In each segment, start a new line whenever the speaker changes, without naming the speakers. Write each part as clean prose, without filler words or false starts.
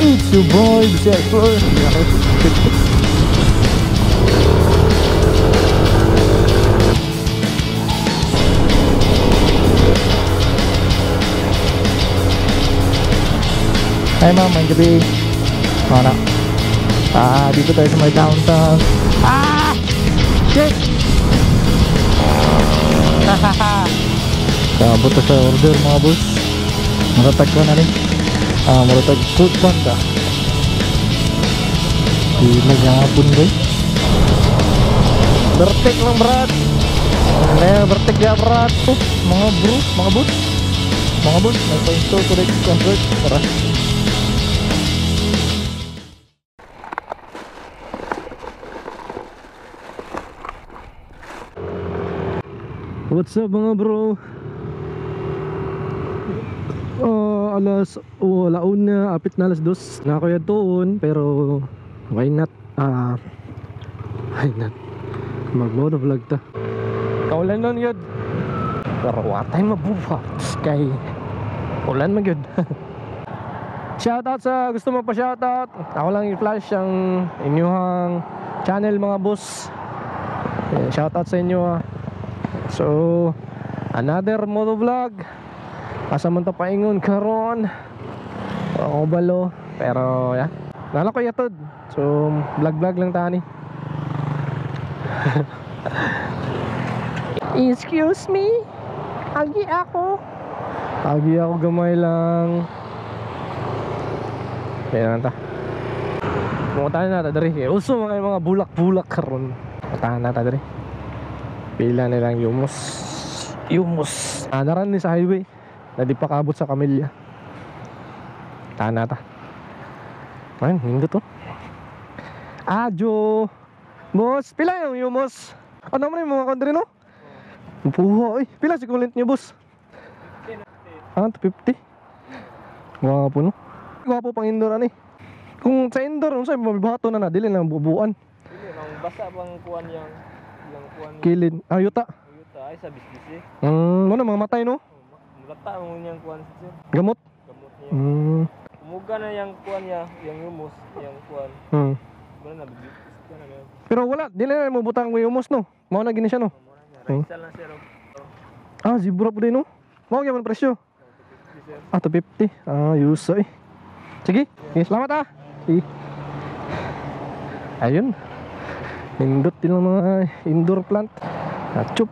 It's your boy, the Jackpot. Hi ma'am, may gabi. Mana? Dito tayo sa may downtown. Shit! Kabot sa order mga boss. Maratag ko na rin. Maratag food panda. Hilag yung hapon boy. Bertek lang berat. Bertek ya berat tuh. Mga bro, mga boss. Mga boss, nagpa-install ko rin convert. Tara. What's up mga bro? Alauna, apit na alas 2. Nakuya doon, pero why not? Why not? Mag-mono vlog ta. Kaulan nun yun. Pero watay mabuhat. Kay ulan mag yun. Shoutout sa gusto mo pa shoutout. Ako lang i-flash ang inyong channel mga boss. Shoutout sa inyo. So another moto vlog. Asa man ta paingon karon. Ako balo, pero ya. Nala ko yatod. So vlog lang tani. Excuse me. Agi ako gamay lang. Kaya ta. Mutan na ta diri. Uso mga bulak-bulak karon. Mutan na ta diri. Pila nilang Yumos. Naran ni sa highway na di pa kabot sa Kamilya. Tana ta. Ayun, hindi to. Adyo. Boss, pila yung Yumos? Ano naman yung mga country no? Puha, eh. Pila si kulit niyo, boss? 250. Gwapo no? Gwapo pang indoor ani. Kung sa indoor, saan mabibato na dili lang bubuan.
Dili lang basa bang kuan yang kuan.
Kilid. Yuta.
Yuta ay sa bisbis eh.
Ano mga matay no?
Mata mo yang kuan sir.
Gamot.
Niya. Umuga na yang kuan niya, yang Yumos, yang kuan. Wala na bibis na na.
Pero wala, dili na mo butang mo Yumos no. Mao na gini siya no.
Isa lang sir.
Zebra po din no. Mao gyud man presyo. 250. Yusa eh. Sige, salamat Sige. Ayun. Indot din mga indoor plant. Chup.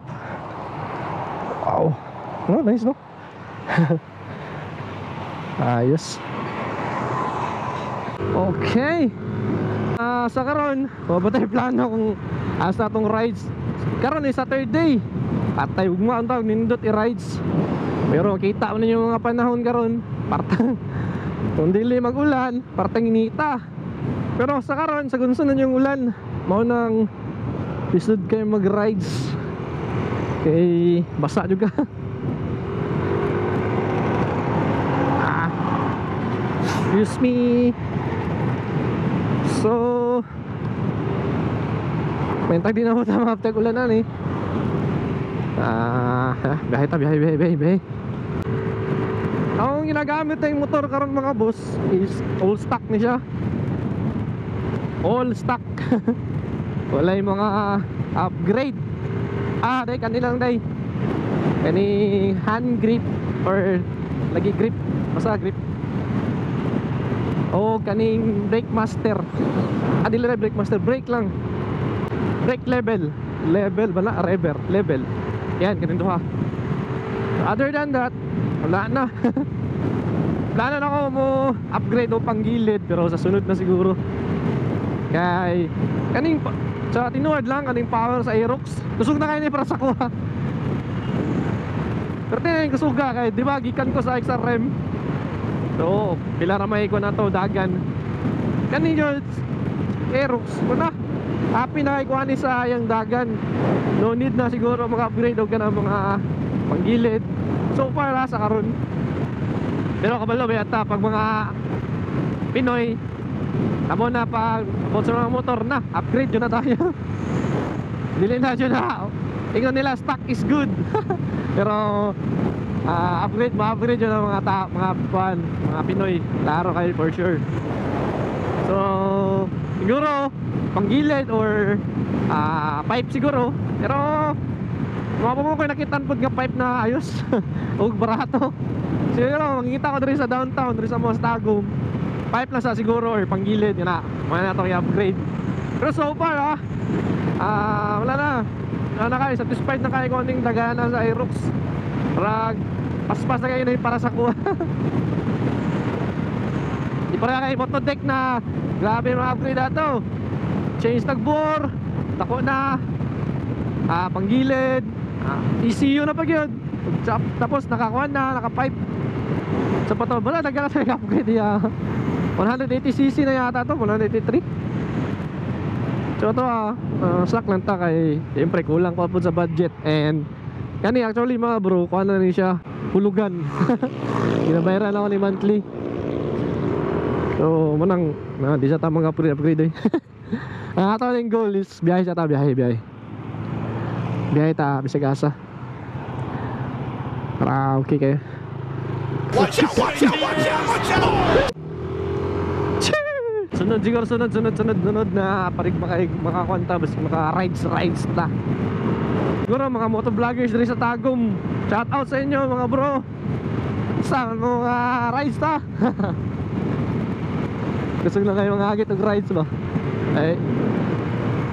Wow. Nice no. Ayos. Okay. Sa karon, batay plano kung asa tong rides. Karon ay Saturday. Patay ugma ang tawag nindot i-rides. Pero kita mo ninyo mga panahon karon, partang kung dili mag-ulan, partang inita. Pero sa karon, sa gunson yung ulan, mao nang lisod kayo mag-rides. Kay basa juga. Excuse me. So mentag din ako tama after ulanan eh. Biyahe. Ang ginagamit na yung motor karon mga boss is all stock ni siya. All stock. Wala yung mga upgrade. Day kanilang day. Kani hand grip or lagi grip. Basta grip. Kaning brake master. Dili na brake master, brake lang. Brake level bala, rever, level. Yan, ganito ha. Other than that, wala na. Wala na ako mo upgrade o panggilid. Pero sa sunod na siguro. Kay kaning sa tinuod lang, kaning power sa Aerox. Kusog na kayo ni para sa kuha. Pero tinay kusog ka kay, di ba gikan ko sa XRM. So, pila ramay ko na to dagan. Kaninyo Aerox ko na. Happy na ikuha ni sa yung dagan. No need na siguro mag-upgrade o ka ng mga panggilid. So far sa karon. Pero kabalo ba yata pag mga Pinoy, tamo na pag sa mga motor na upgrade yun na tayo. Dili na yun na. Ingon nila stock is good. Pero ma-upgrade yun ng mga Pinoy. Klaro kayo for sure. So siguro panggilid or pipe siguro. Pero mga mo ko nakitaan po nga pipe na ayos o barato. Siguro makikita ko diri sa downtown, diri sa mga Tagum, pipe lang sa siguro or panggilid yun na. Mga na itong i-upgrade. Pero so far wala na kayo, satisfied na kayo kung anong dagana sa Aerox. Paspas na kayo na yung para sa kuha. Di pa rin kayo motodeck na grabe yung mga upgrade ato. Change tagbor, tako na, panggilid, ECU na pag yun. Tapos nakakuha na, naka-pipe. So pa to, wala nagkala sa upgrade 180cc na yata to, 183. So ito slack lang ta kay siyempre kulang pa po sa budget. And kani actually mga bro, kuha na rin siya hulugan. Ginabayaran ako ni monthly. So manang di siya tamang upgrade ang ato yung goal is biyahe siya ta, biyahe ta bisag asa para okay kayo. Watch out, watch out, watch out, watch out! Sunod siguro, sunod na parig makakwanta, basta maka-rides na. Siguro mga motovloggers diri sa Tagum, shout out sa inyo mga bro. Sa mga rides ta. Gusto lang kayo mga agit ng rides ba? Ay,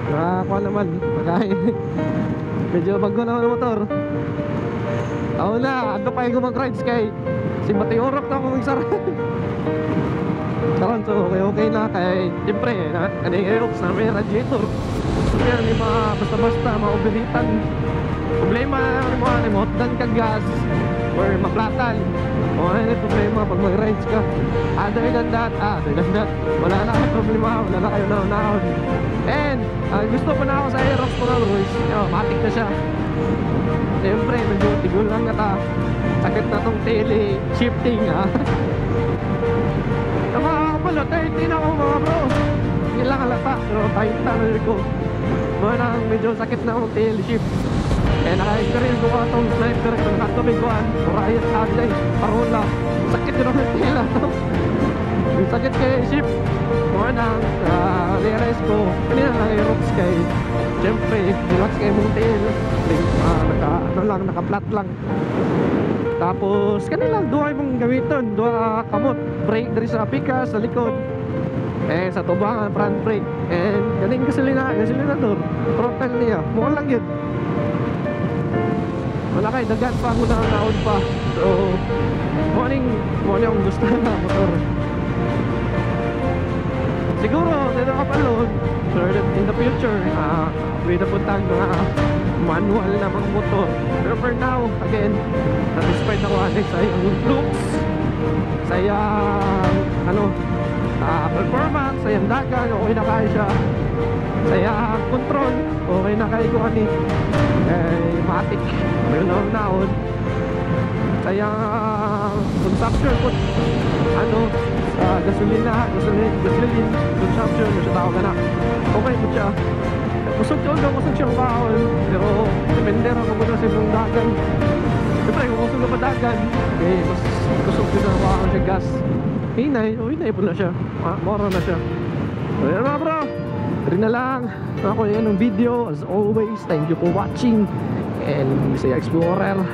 nakakuha naman, makain. Medyo bago naman ang motor. Ako na, ano pa yung mag-rides kay si Mateorok na akong isaran. Karon so okay na kay siyempre ano yung Aerox na may radiator. Kaya hindi basta-basta maubiritan. Problema ni mo hotdan ka gas or maplatan. O ano yung problema pag mag-rides ka. Other than that, wala na kayo problema, wala na kayo naon. And gusto pa na ako sa Aerox mga bro, matik na siya. Siyempre medyo tigol lang na sakit na tong tele shifting Nakakapalo, 30 na ako mga bro. Hindi lang halata, pero tayo tanong ko. Mga medyo sakit na akong tail shift. Kaya naka-experience ko itong sniper, itong nakatubig ko Orion Sabi parola. Sakit yun ang tail ato. Yung sakit kay shift. Mga nang realize ko, kanina naka-Aerox kay siyempre, relax kayo mong tail. Naka-flat lang. Tapos kanila duha mong gamiton, duha kamot, brake dari sa pikas sa likod. Sa tubangan front brake. And galing gasolinador, throttle niya, mukha lang yun. Wala kay dagat pa ako naon pa. So morning ang gusto na motor. Siguro dito ka palon, sure that in the future pwede puntang manual na mga motor. Pero for now, again, satisfied ako sa yung looks, sa yung performance, sa yung dagan, okay na kaya siya. Sa yung control, okay na kaya ko ani matic, mayroon na akong naon. Sa yung consumption ko gasoline consumption, siya tawag na okay po siya. Kusog siyang baon. Pero depende rin kung sa ibang dagan. Siyempre kung kusog na pa dagan, mas kusog din ang baon siya gas. Hinay po na siya, mora na siya. So yan mga bro, rin na lang ako yan ng video. As always, thank you for watching. And Bisaya Explorer,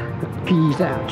peace out.